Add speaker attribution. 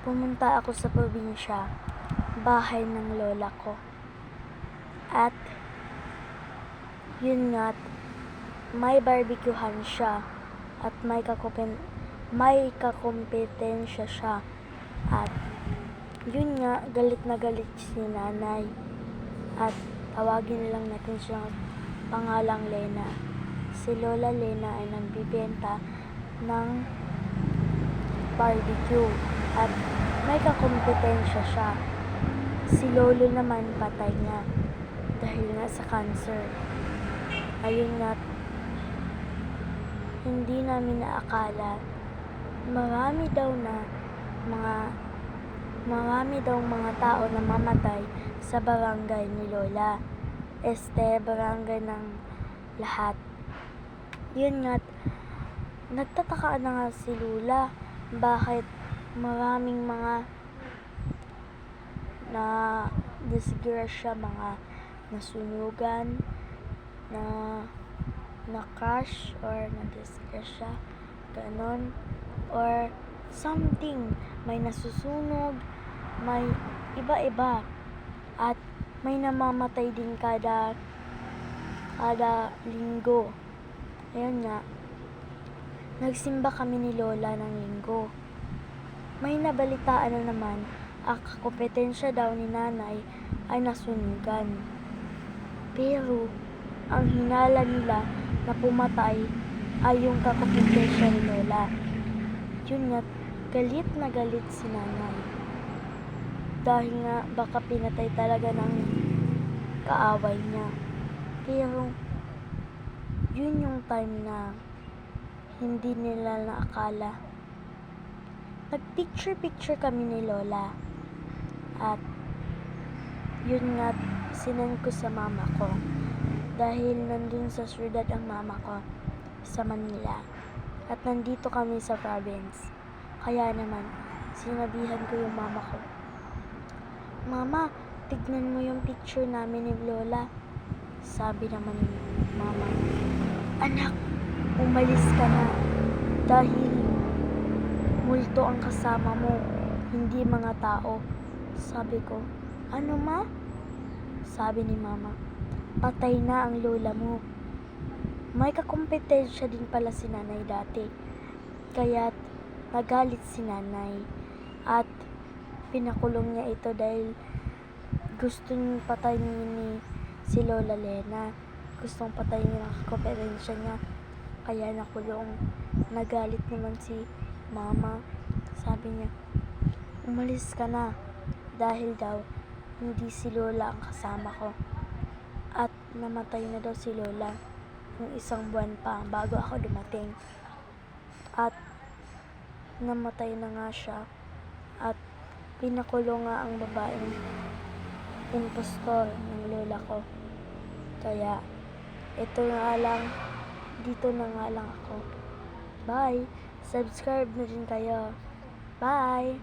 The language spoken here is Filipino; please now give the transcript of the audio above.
Speaker 1: pumunta ako sa probinsya, bahay ng lola ko. At yun nga, may barbecuehan siya at may kakompetensya siya. At yun nga, galit na galit si nanay. At tawagin lang natin siyang pangalang Lena. Si Lola Lena ay nagbibenta ng barbecue at may kakompetensya siya. Si Lolo naman patay na dahil nga sa cancer. Ayun nga, hindi namin naakala marami daw mga tao na mamatay sa barangay ni Lola. Barangay ng lahat. Yun nga, nagtataka na nga si Lola bakit maraming mga na disgrasya, mga nasunugan, na crash or na disgrasya, ganon, or something, may nasusunog, may iba-iba, at may namamatay din kada linggo. Ayun nga, nagsimba kami ni Lola ng linggo. May nabalitaan na naman, ang kompetensya daw ni nanay ay nasunugan. Pero, ang hinala nila na pumatay ay yung kakompetensya ni Lola. Yun nga, galit na galit si nanay. Dahil nga, baka pinatay talaga ng kaaway niya. Pero, yun yung time na hindi nila naakala. Nag-picture kami ni Lola. At yun nga, sinend ko sa mama ko. Dahil nandun sa syudad ang mama ko, sa Manila. At nandito kami sa province. Kaya naman, sinabihan ko yung mama ko, "Mama, tignan mo yung picture namin ni Lola." Sabi naman ni mama, "Anak, umalis ka na dahil multo ang kasama mo, hindi mga tao." Sabi ko, "Ano ma?" Sabi ni mama, "Patay na ang lola mo." May kakompetensya din pala si nanay dati. Kaya't nagalit si nanay at pinakulong niya ito dahil gusto niyang patayin ni si Lola Lena. Gustong patayin niya ang kompetensya niya. Kaya nakulong. Nagalit naman si mama. Sabi niya, "Umalis ka na." Dahil daw, hindi si Lola ang kasama ko. At namatay na daw si Lola ng 1 buwan pa bago ako dumating. At namatay na nga siya. At pinakulong nga ang babaeng impostor ng lola ko. Kaya, dito na nga lang ako. Bye! Subscribe na din kayo. Bye!